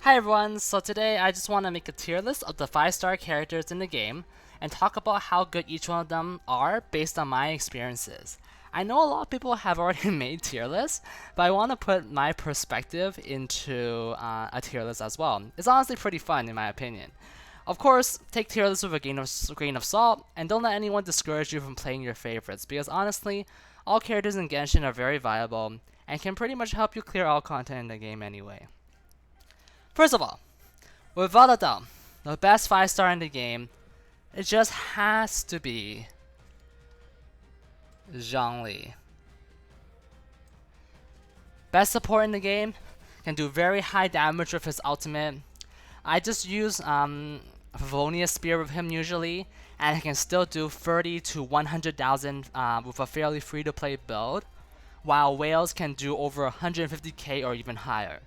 Hi everyone, so today I just want to make a tier list of the 5-star characters in the game and talk about how good each one of them are based on my experiences. I know a lot of people have already made tier lists, but I want to put my perspective into a tier list as well. It's honestly pretty fun in my opinion. Of course, take tier lists with a grain of salt, and don't let anyone discourage you from playing your favorites, because honestly, all characters in Genshin are very viable and can pretty much help you clear all content in the game anyway. First of all, without a doubt, the best 5-star in the game, it just has to be Zhongli. Best support in the game, can do very high damage with his ultimate. I just use Favonius Spear with him usually, and he can still do 30 to 100,000 with a fairly free-to-play build, while Whales can do over 150k or even higher.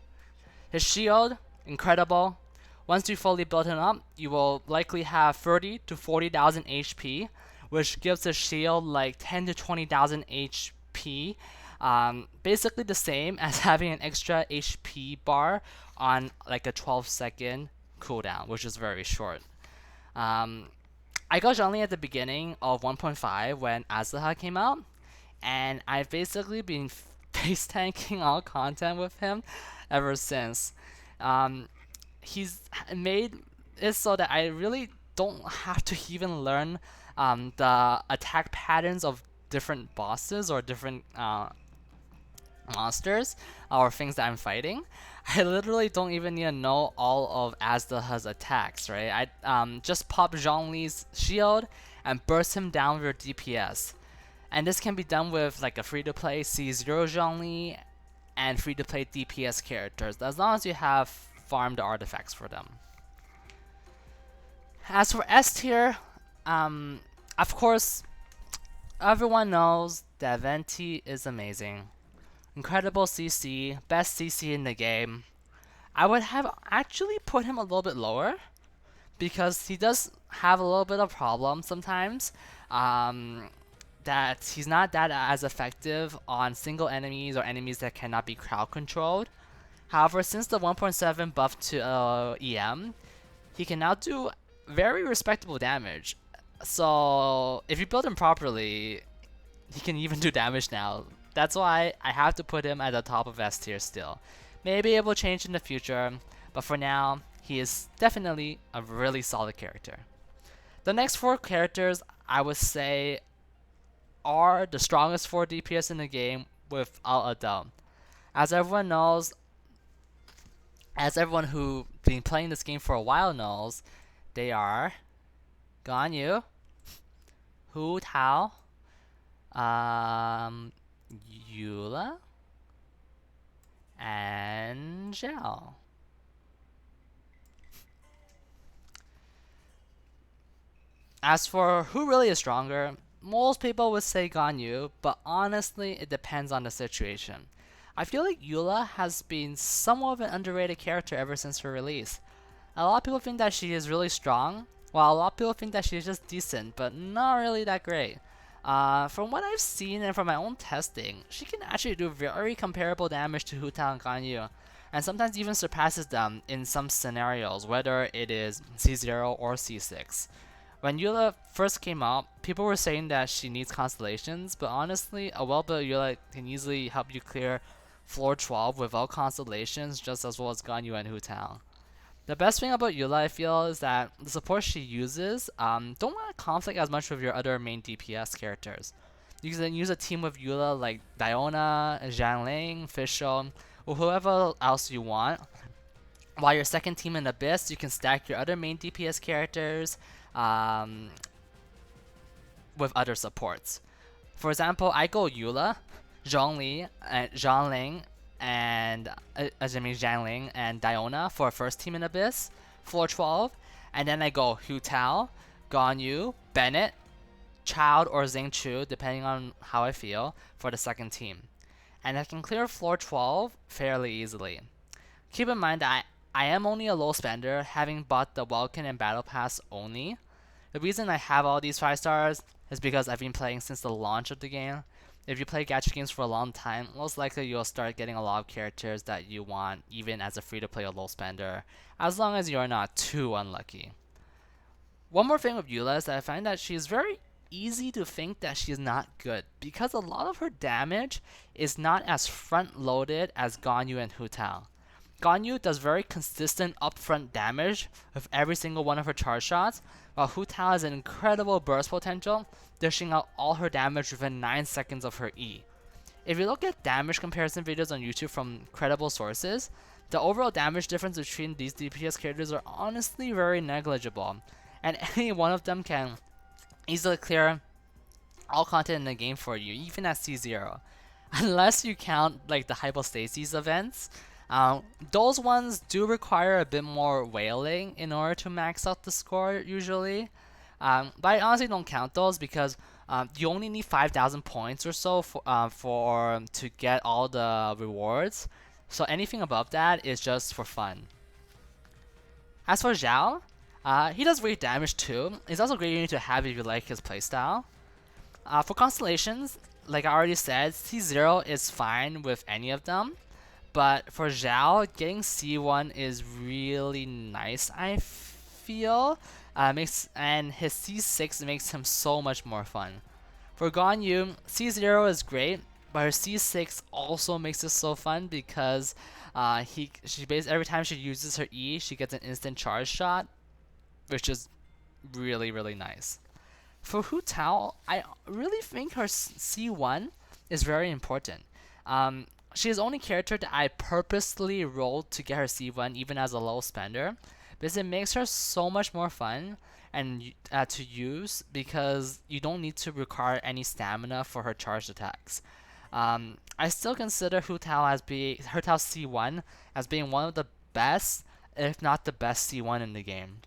His shield, incredible. Once you fully build him up, you will likely have 30 to 40,000 HP, which gives the shield like 10 to 20,000 HP. Basically the same as having an extra HP bar on like a 12-second cooldown, which is very short. I got Zhongli at the beginning of 1.5 when Kazuha came out, and I've basically been face tanking all content with him ever since. He's made it so that I really don't have to even learn the attack patterns of different bosses or different monsters or things that I'm fighting. I literally don't even need to know all of Azdaha's attacks, right? I just pop Zhongli's shield and burst him down with your DPS. And this can be done with like a free-to-play C0 Zhongli and free-to-play DPS characters, as long as you have farmed artifacts for them. As for S tier, of course, everyone knows that Venti is amazing. Incredible CC, best CC in the game. I would have actually put him a little bit lower, because he does have a little bit of problem sometimes. That he's not that as effective on single enemies or enemies that cannot be crowd controlled. However, since the 1.7 buff to EM, he can now do very respectable damage. So if you build him properly, he can even do damage now. That's why I have to put him at the top of S tier still. Maybe it will change in the future, but for now, he is definitely a really solid character. The next 4 characters I would say are the strongest 4 DPS in the game without a doubt. As everyone knows, as everyone who's been playing this game for a while knows, they are Ganyu, Hu Tao, Eula, and Zhao. As for who really is stronger, most people would say Ganyu, but honestly, it depends on the situation. I feel like Eula has been somewhat of an underrated character ever since her release. A lot of people think that she is really strong, while a lot of people think that she's just decent, but not really that great. From what I've seen and from my own testing, she can actually do very comparable damage to Hu Tao and Ganyu, and sometimes even surpasses them in some scenarios, whether it is C0 or C6. When Eula first came out, people were saying that she needs constellations, but honestly, a well-built Eula can easily help you clear floor 12 without constellations, just as well as Ganyu and Hu Tao. The best thing about Eula, I feel, is that the support she uses don't want to conflict as much with your other main DPS characters. You can use a team with Eula like Diona, Zhangling, Fischl, or whoever else you want. While your second team in Abyss, you can stack your other main DPS characters with other supports. For example, I go Eula, Zhongli, Zhangling, and Zhangling and Diona for a first team in Abyss, floor 12, and then I go Hu Tao, Ganyu, Bennett, Child, or Xingqiu, depending on how I feel, for the second team. And I can clear floor 12 fairly easily. Keep in mind that I am only a low spender, having bought the Welkin and Battle Pass only. The reason I have all these 5 stars is because I've been playing since the launch of the game, If you play gacha games for a long time, most likely you'll start getting a lot of characters that you want, even as a free-to-play or low spender, as long as you're not too unlucky. One more thing with Eula is that I find that she's very easy to think that she's not good, because a lot of her damage is not as front-loaded as Ganyu and Hu Tao. Ganyu does very consistent upfront damage with every single one of her charge shots, while Hu Tao has an incredible burst potential, dishing out all her damage within 9 seconds of her E. If you look at damage comparison videos on YouTube from credible sources, the overall damage difference between these DPS characters are honestly very negligible, and any one of them can easily clear all content in the game for you, even at C0. Unless you count like the hypostasis events, those ones do require a bit more wailing in order to max out the score usually. But I honestly don't count those because you only need 5,000 points or so for to get all the rewards. So anything above that is just for fun. As for Zhao, he does great damage too. He's also great unit to have if you like his playstyle. For constellations, like I already said, C0 is fine with any of them. But for Zhao, getting C1 is really nice, I feel. And his C6 makes him so much more fun. For Ganyu, C0 is great, but her C6 also makes it so fun because every time she uses her E, she gets an instant charge shot, which is really, really nice. For Hu Tao, I really think her C1 is very important. She is the only character that I purposely rolled to get her C1 even as a low spender, because it makes her so much more fun and to use because you don't need to require any stamina for her charged attacks. I still consider Hu Tao her Tao C1 as being one of the best, if not the best C1 in the game.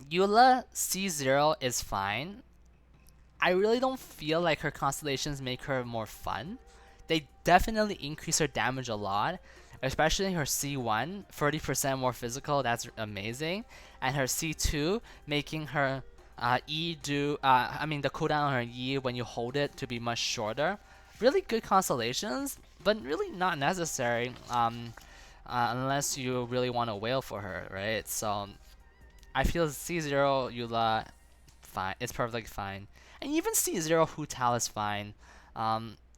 Eula C0 is fine. I really don't feel like her constellations make her more fun. They definitely increase her damage a lot, especially her C1, 30% more physical, that's amazing. And her C2, making her the cooldown on her E when you hold it to be much shorter. Really good constellations, but really not necessary unless you really want to wail for her, right? So I feel C0 Eula fine. It's perfectly fine, and even C0 Hu Tao is fine.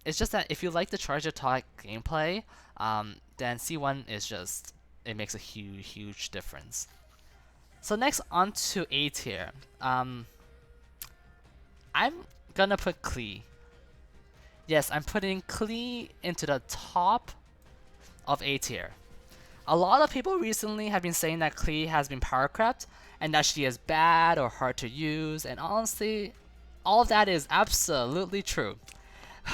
It's just that if you like the charge attack gameplay, then C1 is just, it makes a huge difference. So next on to A tier. I'm gonna put Klee. Yes, I'm putting Klee into the top of A tier. A lot of people recently have been saying that Klee has been power crept and that she is bad or hard to use, and honestly, all of that is absolutely true.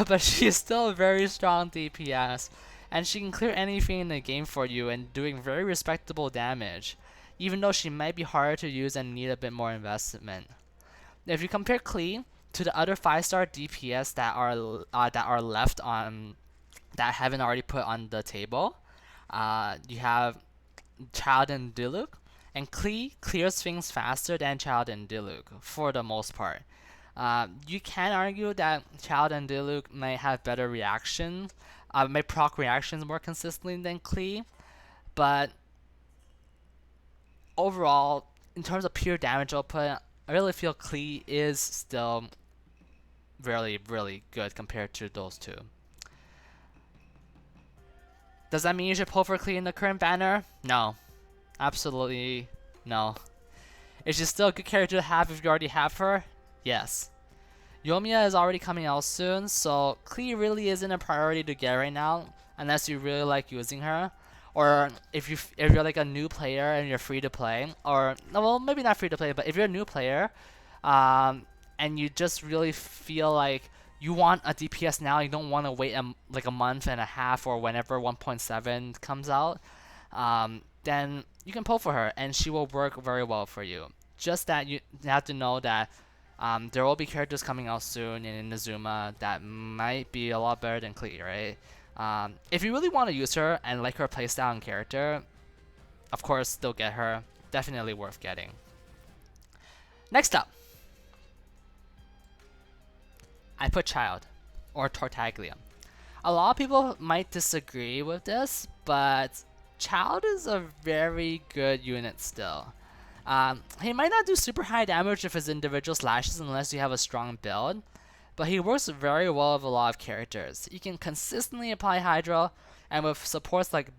But she is still a very strong DPS, and she can clear anything in the game for you and doing very respectable damage, even though she might be harder to use and need a bit more investment. If you compare Klee to the other 5-star DPS that are left on that I haven't already put on the table, you have Child and Diluc, and Klee clears things faster than Child and Diluc for the most part. You can argue that Child and Diluc might have better reactions, may proc reactions more consistently than Klee, but overall, in terms of pure damage output, I really feel Klee is still really, really good compared to those two. Does that mean you should pull for Klee in the current banner? No. Absolutely no. Is she still a good character to have if you already have her? Yes. Yoimiya is already coming out soon, so Klee really isn't a priority to get right now, unless you really like using her. Or if you're like a new player and you're free to play, or well, maybe not free to play, but if you're a new player, and you just really feel like you want a DPS now, you don't want to wait like a month and a half or whenever 1.7 comes out, then you can pull for her and she will work very well for you. Just that you have to know that there will be characters coming out soon in Inazuma that might be a lot better than Klee, right? If you really want to use her and like her playstyle and character, of course, still get her. Definitely worth getting. Next up, I put Child. or Tartaglia. A lot of people might disagree with this, but Child is a very good unit still. He might not do super high damage with his individual slashes unless you have a strong build, but he works very well with a lot of characters. He can consistently apply Hydro, and with supports like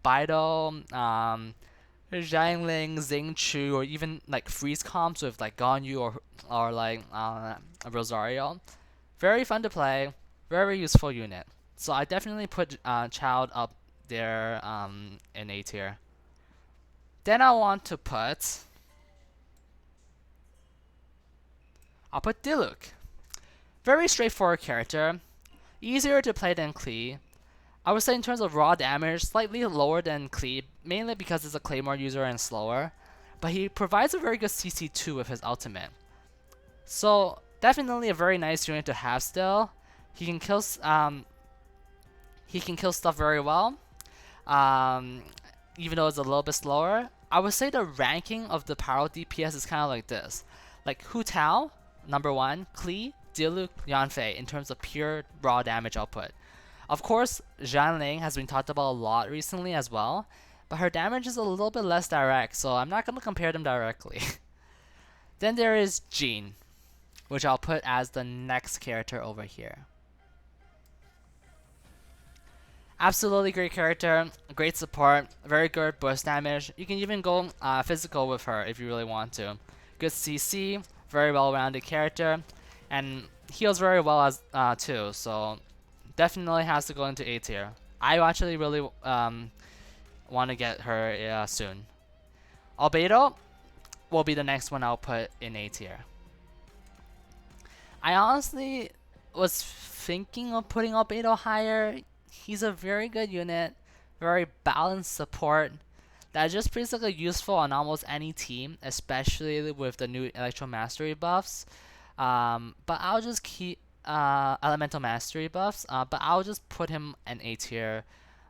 Bido, Xiangling, Xingqiu, or even like freeze comps with like Ganyu or like Rosario, very fun to play, very useful unit. So I definitely put Child up there in A tier. Then I'll put Diluc. Very straightforward character, easier to play than Klee. I would say in terms of raw damage, slightly lower than Klee, mainly because it's a Claymore user and slower, but he provides a very good CC2 with his ultimate. So definitely a very nice unit to have still. He can kill stuff very well, even though it's a little bit slower. I would say the ranking of the power DPS is kind of like this. Like Hu Tao, number 1, Klee, Diluc, Yanfei in terms of pure raw damage output. Of course, Xiangling has been talked about a lot recently as well, but her damage is a little bit less direct, so I'm not going to compare them directly. Then there is Jean, which I'll put as the next character over here. Absolutely great character, great support, very good burst damage. You can even go physical with her if you really want to. Good CC, very well-rounded character, and heals very well as too. So definitely has to go into A tier. I actually really want to get her soon. Albedo will be the next one I'll put in A tier. I honestly was thinking of putting Albedo higher. He's a very good unit, very balanced support that is just basically useful on almost any team, especially with the new Electro Mastery buffs. But I'll just keep Elemental Mastery buffs, but I'll just put him in A tier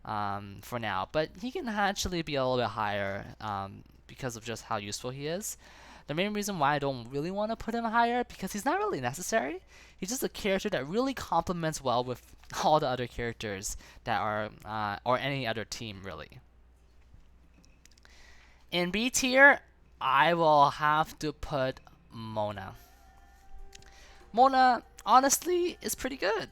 for now. But he can actually be a little bit higher because of just how useful he is. The main reason why I don't really want to put him higher because he's not really necessary. He's just a character that really complements well with all the other characters that are, or any other team really. In B tier, I will have to put Mona. Mona, honestly, is pretty good.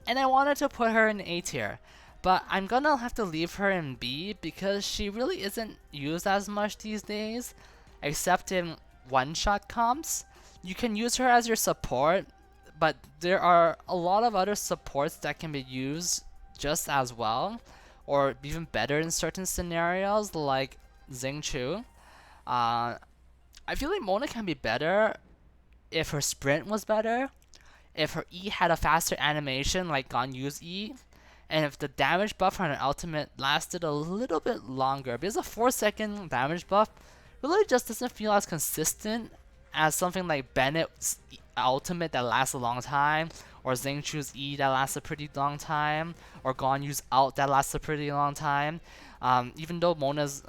And I wanted to put her in A tier, but I'm gonna have to leave her in B because she really isn't used as much these days, except in one-shot comps. You can use her as your support, but there are a lot of other supports that can be used just as well, or even better in certain scenarios, like Xingqiu. I feel like Mona can be better if her sprint was better, if her E had a faster animation like Ganyu's E, and if the damage buff on her ultimate lasted a little bit longer. Because a 4-second damage buff really just doesn't feel as consistent as something like Bennett's ultimate that lasts a long time, or Xingqiu's E that lasts a pretty long time, or Ganyu's ult that lasts a pretty long time. Even though Mona's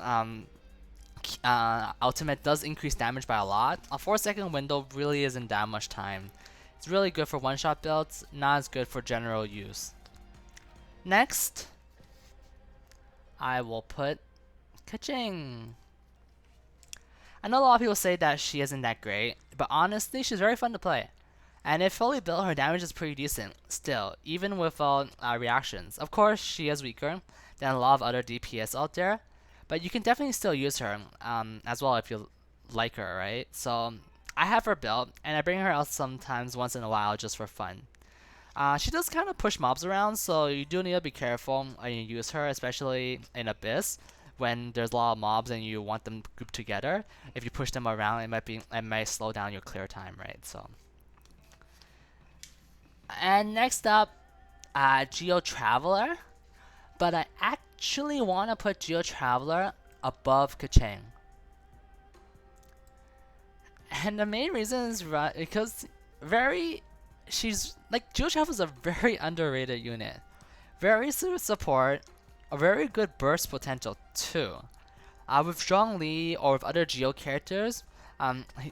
ultimate does increase damage by a lot, a 4-second window really isn't that much time. It's really good for one-shot builds, not as good for general use. Next, I will put Keqing. I know a lot of people say that she isn't that great, but honestly, she's very fun to play. And if fully built, her damage is pretty decent still, even without reactions. Of course, she is weaker than a lot of other DPS out there, but you can definitely still use her as well if you like her, right? So I have her built, and I bring her out sometimes once in a while just for fun. She does kind of push mobs around, so you do need to be careful when you use her, especially in Abyss, when there's a lot of mobs and you want them grouped together. If you push them around, it might slow down your clear time, right? So, and next up, Geo Traveler, but I actually want to put Geo Traveler above Keqing. And the main reason is because she's like Geo Traveler is a very underrated unit. Very good support, a very good burst potential too. With Zhongli or with other Geo characters,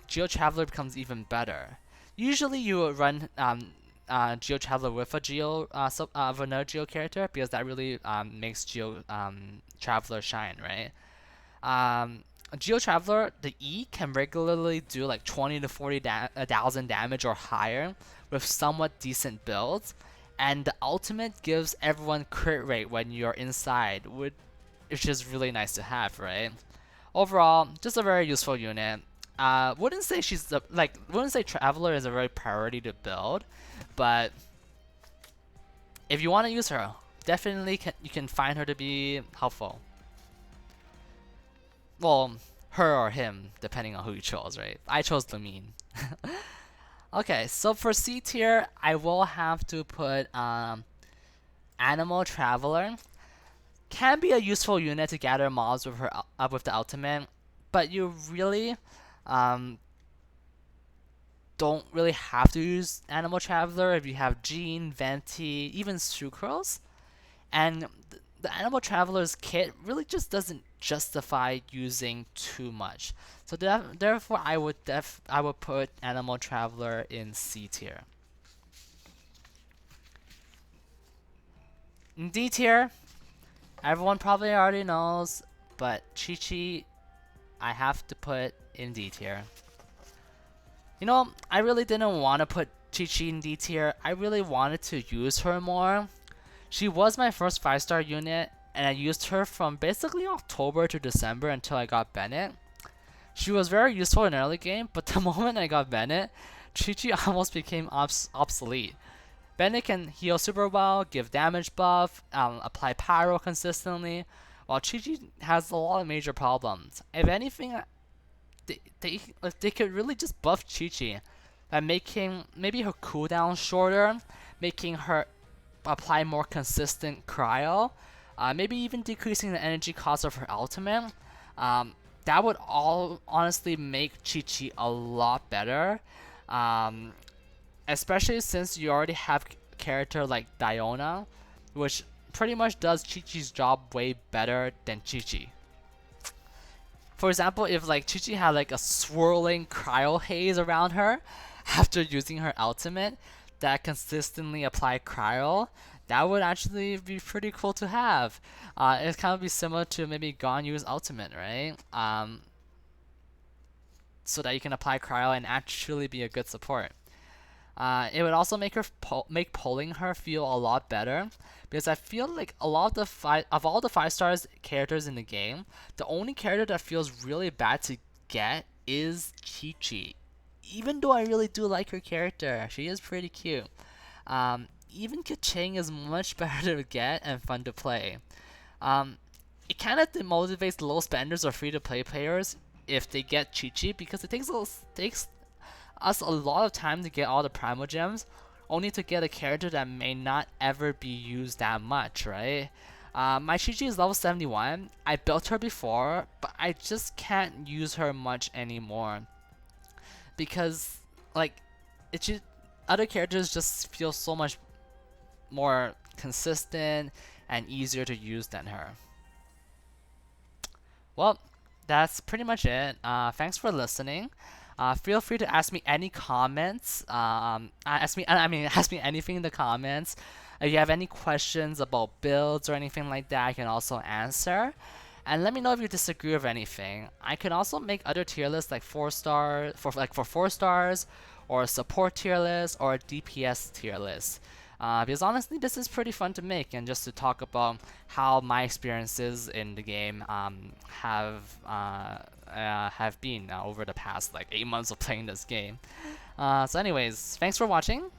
Geo Traveler becomes even better. Usually you would run Geo Traveler with a of another Geo character, because that really makes Geo Traveler shine, right? Geo Traveler, the E can regularly do like 20 to 40,000 damage or higher with somewhat decent builds, and the ultimate gives everyone crit rate when you're inside, which is really nice to have, right? Overall, just a very useful unit. Wouldn't say wouldn't say Traveler is a very priority to build, but if you want to use her, definitely you can find her to be helpful. Well, her or him, depending on who you chose, right? I chose Lumine. Okay, so for C tier, I will have to put Animal Traveler. Can be a useful unit to gather mobs with her with the ultimate, but you really um, don't really have to use Animal Traveler if you have Jean, Venti, even Sucrose. And the Animal Traveler's kit really just doesn't justify using too much. So therefore, I would put Animal Traveler in C tier. In D tier, everyone probably already knows, but Chi-Chi, I have to put in D tier. You know, I really didn't want to put Chi-Chi in D tier. I really wanted to use her more. She was my first 5-star unit, and I used her from basically October to December until I got Bennett. She was very useful in early game, but the moment I got Bennett, Chi-Chi almost became obsolete. Bennett can heal super well, give damage buff, apply pyro consistently, while Chi-Chi has a lot of major problems. If anything, they could really just buff Chi-Chi by making maybe her cooldown shorter, making her apply more consistent cryo, maybe even decreasing the energy cost of her ultimate. That would all honestly make Chi-Chi a lot better, especially since you already have a character like Diona, which pretty much does Chi-Chi's job way better than Chi-Chi. For example, if like Chi-Chi had like a swirling cryo haze around her after using her ultimate that consistently apply cryo, that would actually be pretty cool to have. It's kind of be similar to maybe Ganyu's ultimate, right? So that you can apply cryo and actually be a good support. It would also make make pulling her feel a lot better, because I feel like a lot of all the 5 stars characters in the game, the only character that feels really bad to get is Chi-Chi. Even though I really do like her character, she is pretty cute. Even Kaching is much better to get and fun to play. It kind of demotivates low spenders or free to play players if they get Chi-Chi, because it takes us a lot of time to get all the Primal Gems, only to get a character that may not ever be used that much, right? My Chi-Chi is level 71. I built her before, but I just can't use her much anymore. Because, like, other characters just feel so much more consistent and easier to use than her. Well, that's pretty much it. Thanks for listening. Feel free to ask me any comments. Ask me anything in the comments. If you have any questions about builds or anything like that, I can also answer. And let me know if you disagree with anything. I can also make other tier lists like 4-star for 4 stars, or a support tier list, or a DPS tier list. Because honestly, this is pretty fun to make, and just to talk about how my experiences in the game have been over the past like 8 months of playing this game. So anyways, thanks for watching.